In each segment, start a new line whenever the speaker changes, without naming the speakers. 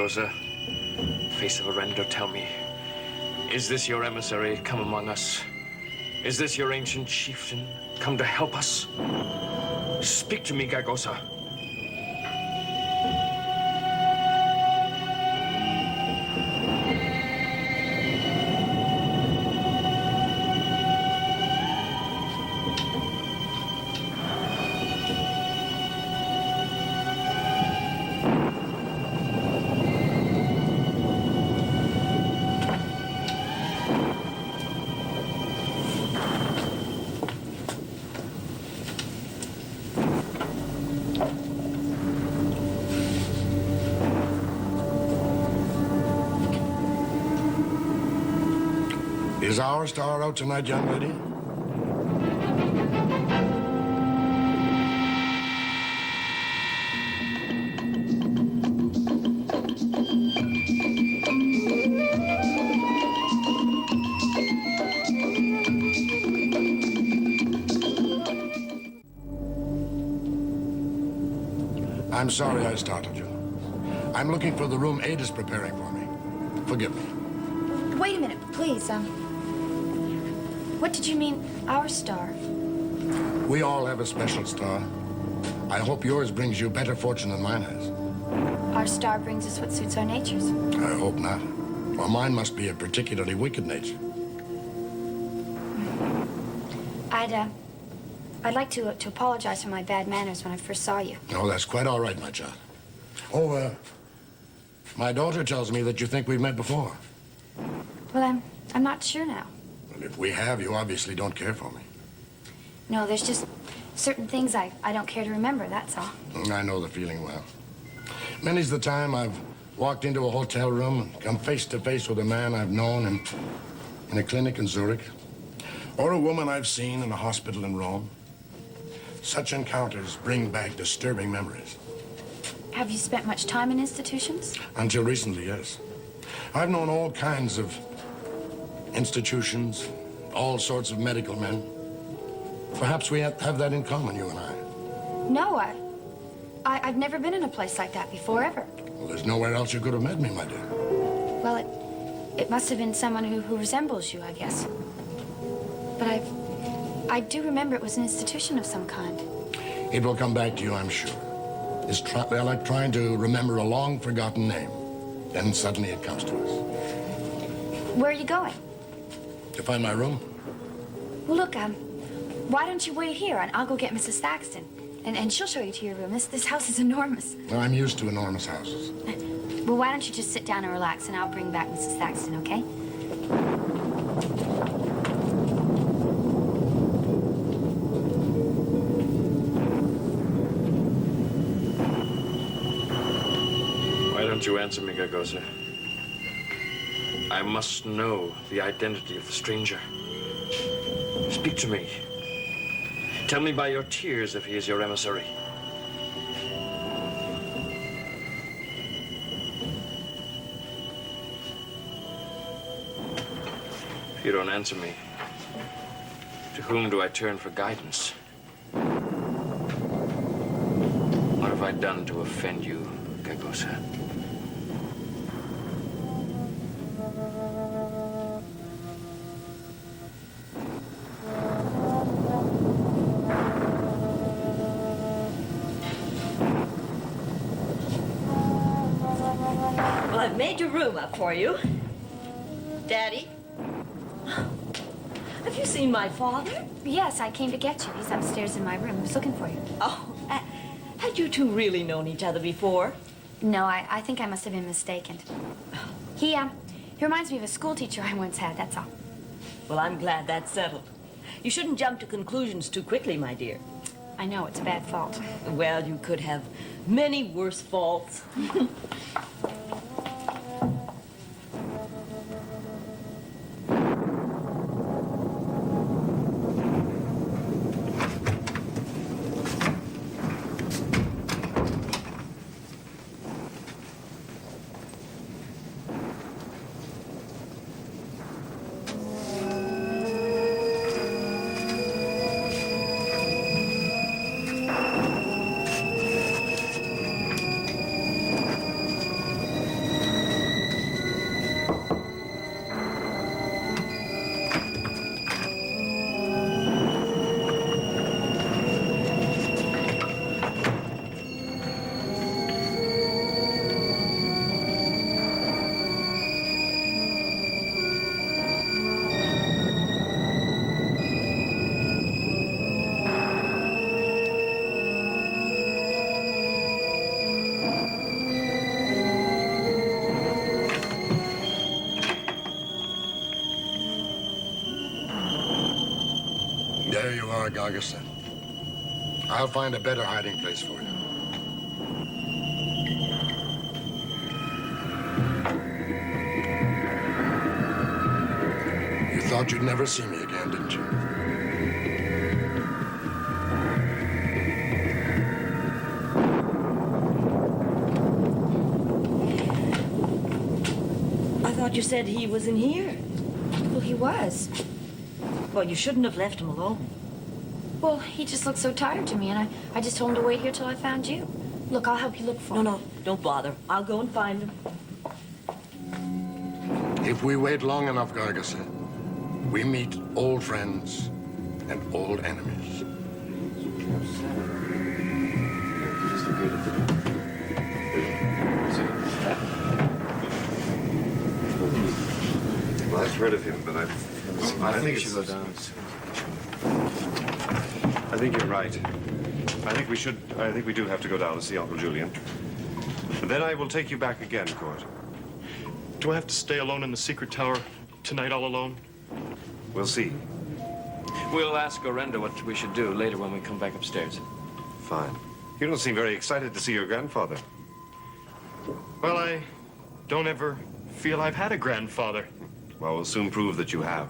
Gagosa. Face of Arendo, tell me, is this your emissary come among us? Is this your ancient chieftain come to help us? Speak to me, Gagosa.
Is our star out tonight, young lady? I'm sorry I startled you. I'm looking for the room Aid is preparing for me. Forgive me.
Wait a minute, please. What did you mean, our star?
We all have a special star. I hope yours brings you better fortune than mine has.
Our star brings us what suits our natures.
I hope not. Well, mine must be a particularly wicked nature.
I'd like to apologize for my bad manners when I first saw you.
Oh, that's quite all right, my child. Oh, my daughter tells me that you think we've met before.
Well, I'm not sure now.
Well, if we have, you obviously don't care for me.
No, there's just certain things I don't care to remember, that's all.
I know the feeling well. Many's the time I've walked into a hotel room and come face to face with a man I've known in a clinic in Zurich, or a woman I've seen in a hospital in Rome. Such encounters bring back disturbing memories.
Have you spent much time in institutions?
Until recently, yes. I've known all kinds of institutions, all sorts of medical men. Perhaps we have that in common, you and I.
No, I've never been in a place like that before, ever.
Well, there's nowhere else you could have met me, my dear.
Well, it must have been someone who resembles you, I guess. But I do remember it was an institution of some kind.
It will come back to you, I'm sure. It's like trying to remember a long-forgotten name. Then suddenly it comes to us.
Where are you going?
To find my room?
Well, look, why don't you wait here, and I'll go get Mrs. Thaxton, and she'll show you to your room. This house is enormous.
Well, I'm used to enormous houses.
Well, why don't you just sit down and relax, and I'll bring back Mrs. Thaxton, okay?
Why don't you answer me, Gagosa? I must know the identity of the stranger. Speak to me. Tell me by your tears if he is your emissary. If you don't answer me, to whom do I turn for guidance? What have I done to offend you, Gagosa?
Well, I've made your room up for you. Daddy? Have you seen my father?
Yes, I came to get you. He's upstairs in my room. I was looking for you.
Oh, had you two really known each other before?
No, I think I must have been mistaken. He reminds me of a school teacher I once had, that's all.
Well, I'm glad that's settled. You shouldn't jump to conclusions too quickly, my dear.
I know, it's a bad fault.
Well, you could have many worse faults.
There you are, Gargison. I'll find a better hiding place for you. You thought you'd never see me again, didn't you?
I thought you said he was in here.
Well, he was.
Well, you shouldn't have left him alone.
Well, he just looked so tired to me, and I just told him to wait here till I found you. Look, I'll help you look for him.
No, don't bother. I'll go and find him.
If we wait long enough, Gargison, we meet old friends and old enemies.
Well, I've heard of him, but I think
we should go down.
I think you're right. I think we do have to go down and see Uncle Julian. But then I will take you back again, Court.
Do I have to stay alone in the secret tower tonight, all alone?
We'll see.
We'll ask Orenda what we should do later when we come back upstairs.
Fine. You don't seem very excited to see your grandfather.
Well, I don't ever feel I've had a grandfather.
Well, we'll soon prove that you have.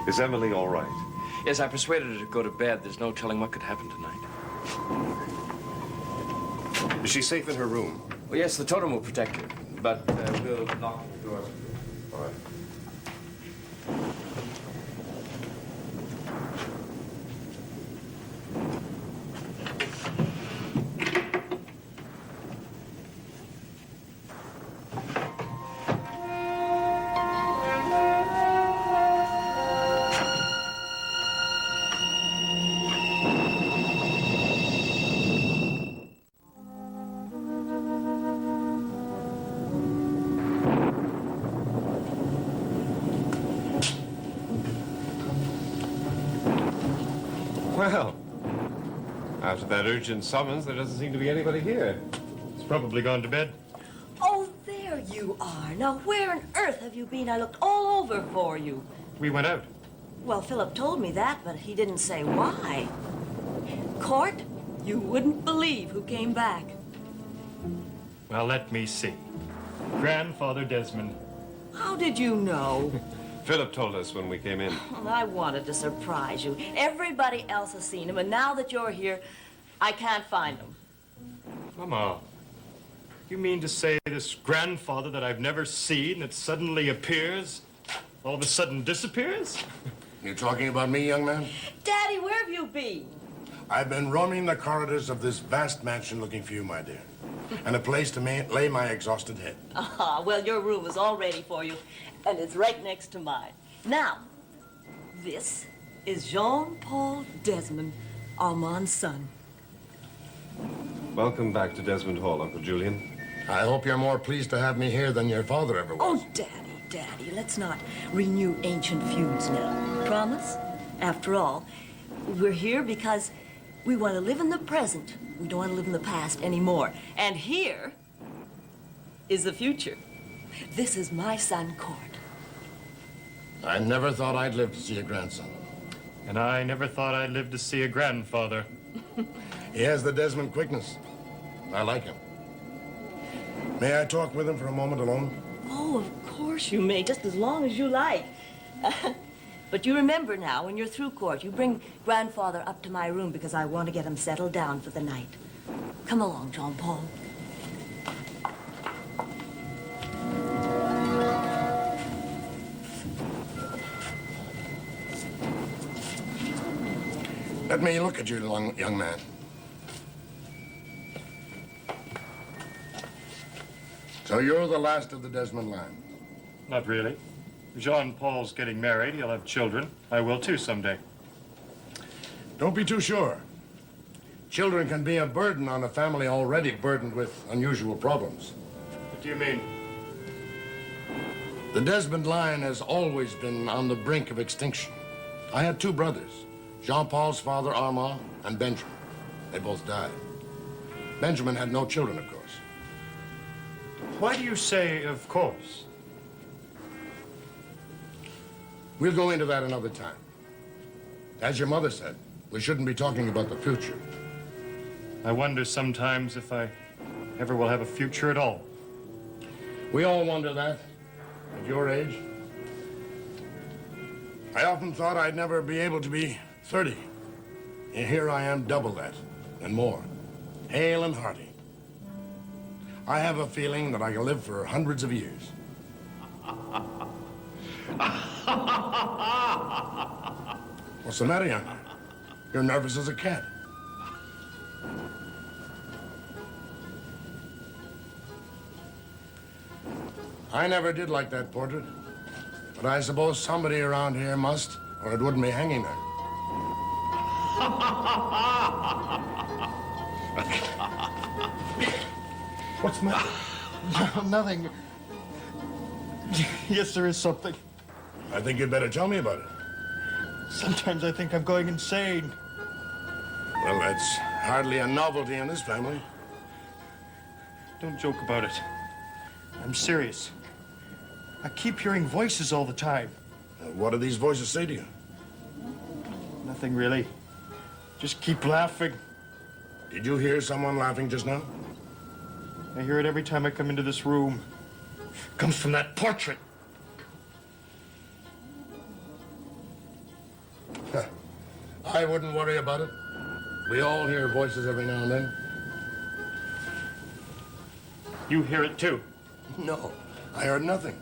Is Emily all right?
Yes, I persuaded her to go to bed. There's no telling what could happen tonight.
Is she safe in her room?
Well, yes, the totem will protect her, but we'll knock the doors.
All right.
Well, after that urgent summons, there doesn't seem to be anybody here.
He's probably gone to bed.
Oh, there you are. Now, where on earth have you been? I looked all over for you.
We went out.
Well, Philip told me that, but he didn't say why. Court, you wouldn't believe who came back.
Well, let me see. Grandfather Desmond.
How did you know?
Philip told us when we came in.
Well, I wanted to surprise you. Everybody else has seen him, and now that you're here, I can't find him.
Mama, you mean to say this grandfather that I've never seen that suddenly appears, all of a sudden disappears?
You talking about me, young man?
Daddy, where have you been?
I've been roaming the corridors of this vast mansion looking for you, my dear. And a place to lay my exhausted head.
Ah, well, your room is all ready for you, and it's right next to mine. Now, this is Jean-Paul Desmond, Armand's son.
Welcome back to Desmond Hall, Uncle Julian.
I hope you're more pleased to have me here than your father ever was.
Oh, Daddy, let's not renew ancient feuds now. Promise? After all, we're here because we want to live in the present. We don't want to live in the past anymore. And here is the future. This is my son, Court.
I never thought I'd live to see a grandson.
And I never thought I'd live to see a grandfather.
He has the Desmond quickness. I like him. May I talk with him for a moment alone?
Oh, of course you may, just as long as you like. But you remember now, when you're through court, you bring Grandfather up to my room because I want to get him settled down for the night. Come along, Jean-Paul.
Let me look at you, young man. So you're the last of the Desmond line.
Not really. Jean-Paul's getting married. He'll have children. I will too someday.
Don't be too sure. Children can be a burden on a family already burdened with unusual problems.
What do you mean?
The Desmond line has always been on the brink of extinction. I had two brothers, Jean-Paul's father, Armand, and Benjamin. They both died. Benjamin had no children, of course.
Why do you say, of course?
We'll go into that another time. As your mother said, we shouldn't be talking about the future.
I wonder sometimes if I ever will have a future at all.
We all wonder that, at your age. I often thought I'd never be able to be 30. And here I am, double that, and more. Hale and hearty. I have a feeling that I can live for hundreds of years. What's the matter, young man? You're nervous as a cat. I never did like that portrait, but I suppose somebody around here must, or it wouldn't be hanging there.
What's the matter? Nothing. Yes, there is something.
I think you'd better tell me about it.
Sometimes I think I'm going insane.
Well, that's hardly a novelty in this family.
Don't joke about it. I'm serious. I keep hearing voices all the time.
What do these voices say to you?
Nothing really. Just keep laughing.
Did you hear someone laughing just now?
I hear it every time I come into this room. It comes from that portrait.
I wouldn't worry about it. We all hear voices every now and then.
You hear it too.
No, I heard nothing.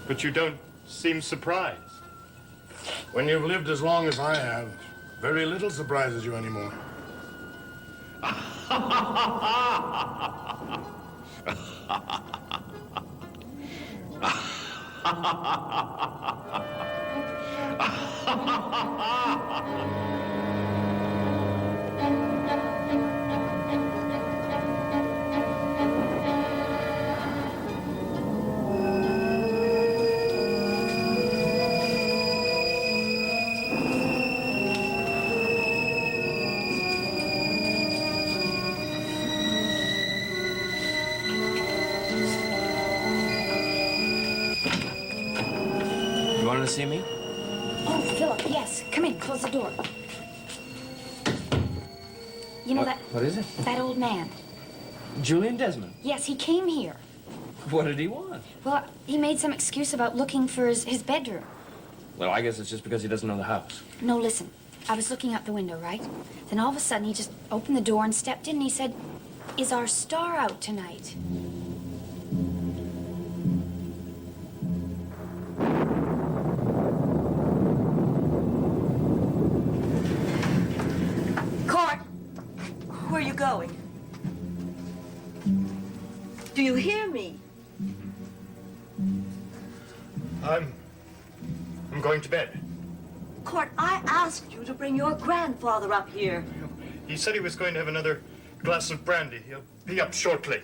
But you don't seem surprised.
When you've lived as long as I have, very little surprises you anymore.
You wanted to see me?
Oh, Philip, yes. Come in, close the door. You know
What is it?
that old man?
Julian Desmond.
Yes, he came here.
What did he want?
Well, he made some excuse about looking for his bedroom.
Well, I guess it's just because he doesn't know the house.
No, listen. I was looking out the window, right? Then all of a sudden, he just opened the door and stepped in, and he said, "Is our star out tonight?"
Court, where are you going? Do you hear me?
I'm going to bed.
Court, I asked you to bring your grandfather up here.
He said he was going to have another glass of brandy. He'll be up shortly.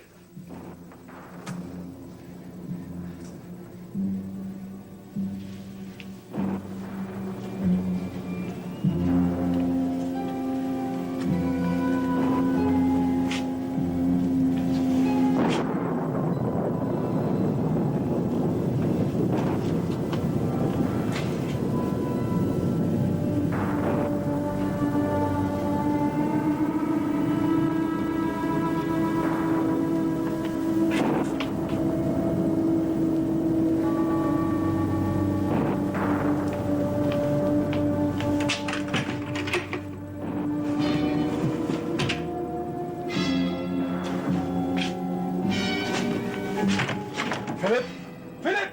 Philip! Philip!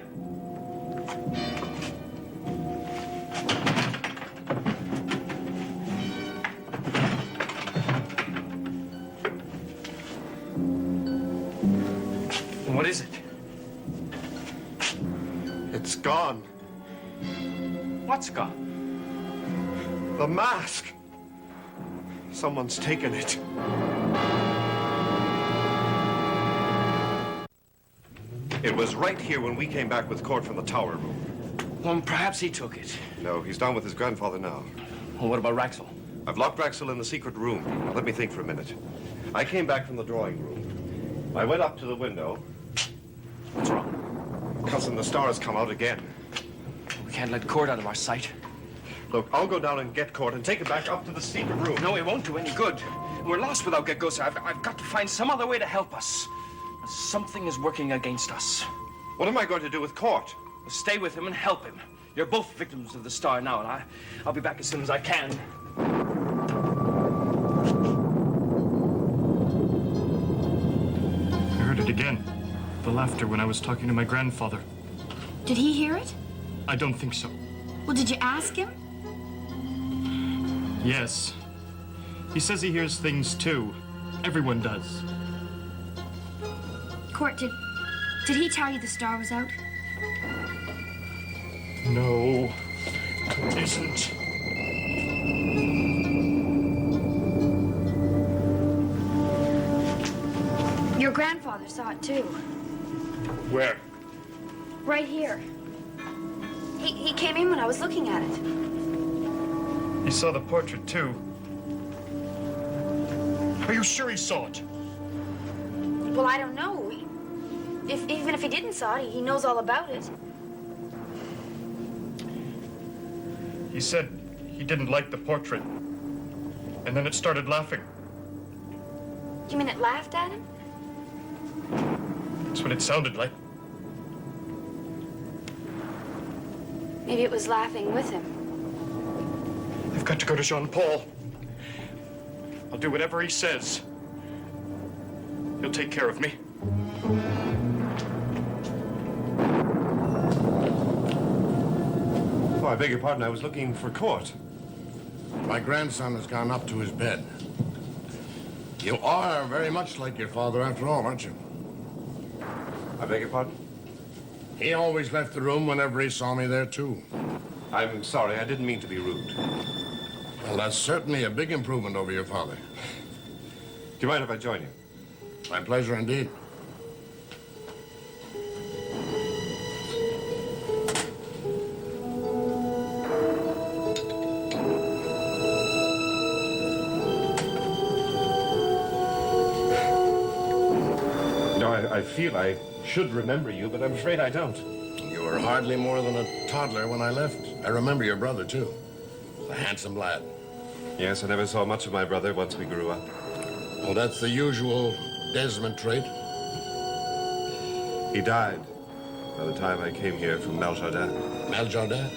What is it?
It's gone.
What's gone?
The mask. Someone's taken it. It was right here when we came back with Court from the tower room.
Well, perhaps he took it.
No, he's down with his grandfather now.
Well, what about Raxel?
I've locked Raxel in the secret room. Now, let me think for a minute. I came back from the drawing room. I went up to the window.
What's wrong?
Cousin, the star has come out again.
We can't let Court out of our sight.
Look, I'll go down and get Court and take it back up to the secret room.
No, it won't do any good. We're lost without Gagosa. I've got to find some other way to help us. Something is working against us.
What am I going to do with Court?
Stay with him and help him. You're both victims of the star now, and I'll be back as soon as I can.
I heard it again. The laughter when I was talking to my grandfather.
Did he hear it?
I don't think so.
Well, did you ask him?
Yes. He says he hears things too. Everyone does.
Court, did he tell you the star was out?
No, it isn't.
Your grandfather saw it too.
Where?
Right here. He came in when I was looking at it.
He saw the portrait too. Are you sure he saw it?
Well, I don't know. Even if he didn't saw it, he knows all about it.
He said he didn't like the portrait. And then it started laughing.
You mean it laughed at him?
That's what it sounded like.
Maybe it was laughing with him.
I've got to go to Jean-Paul. I'll do whatever he says. He'll take care of me.
Oh, I beg your pardon. I was looking for Court.
My grandson has gone up to his bed. You are very much like your father after all, aren't you?
I beg your pardon?
He always left the room whenever he saw me there, too.
I'm sorry. I didn't mean to be rude.
Well, that's certainly a big improvement over your father.
Do you mind if I join you?
My pleasure indeed.
No, I feel I should remember you, but I'm afraid I don't.
You were hardly more than a toddler when I left. I remember your brother, too. A handsome lad.
Yes, I never saw much of my brother once we grew up.
Well, that's the usual Desmond trait.
He died by the time I came here from Meljardin.
Meljardin?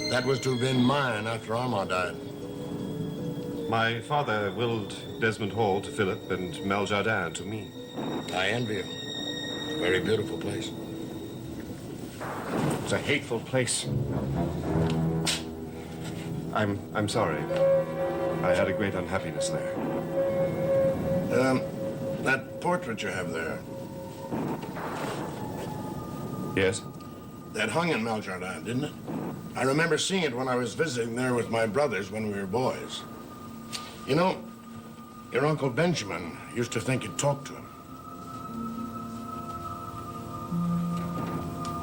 That was to have been mine after Armand died.
My father willed Desmond Hall to Philip and Meljardin to me.
I envy him. It's a very beautiful place.
It's a hateful place. I'm sorry. I had a great unhappiness there.
That portrait you have there,
Yes?
that hung in Meljardin, didn't it? I remember seeing it when I was visiting there with my brothers when we were boys. You know, your Uncle Benjamin used to think you'd talk to him.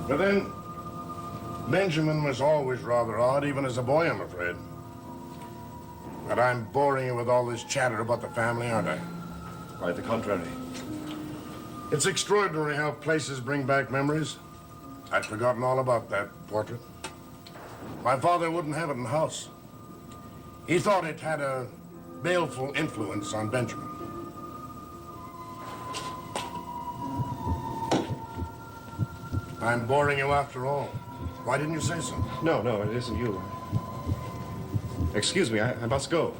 But then, Benjamin was always rather odd, even as a boy, I'm afraid. But I'm boring you with all this chatter about the family, aren't I?
Quite the contrary.
It's extraordinary how places bring back memories. I'd forgotten all about that portrait. My father wouldn't have it in the house. He thought it had a baleful influence on Benjamin. I'm boring you after all. Why didn't you say so?
No, it isn't you. Excuse me, I must go.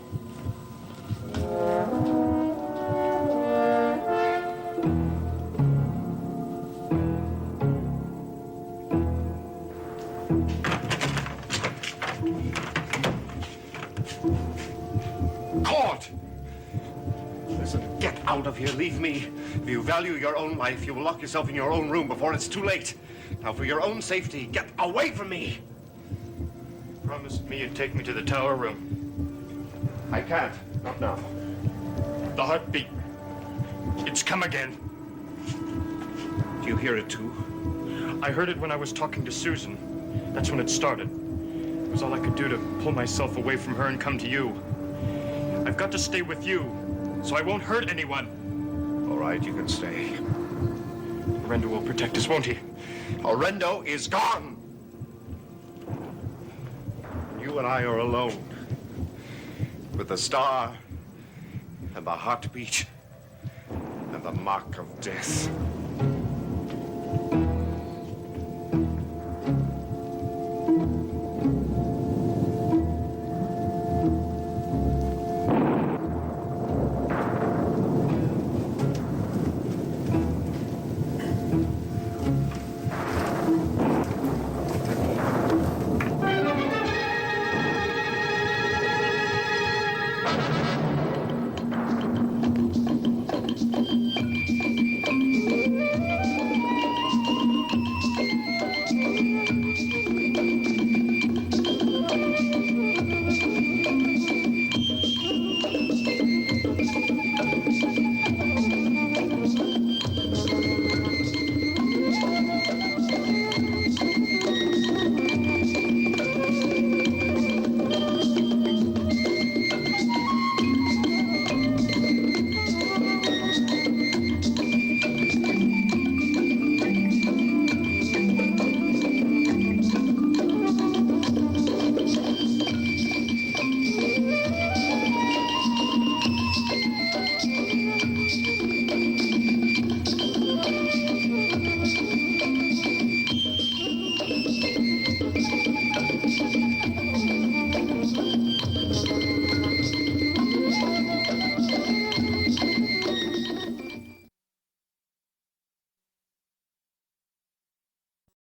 Court! Listen, get out of here. Leave me. If you value your own life, you will lock yourself in your own room before it's too late. Now, for your own safety, get away from me.
Promised me you'd take me to the tower room.
I can't. Not now.
The heartbeat. It's come again.
Do you hear it too?
I heard it when I was talking to Susan. That's when it started. It was all I could do to pull myself away from her and come to you. I've got to stay with you, so I won't hurt anyone.
All right, you can stay.
Rendo will protect us, won't he?
Orendo is gone. You and I are alone. With the star and the heartbeat and the mark of death.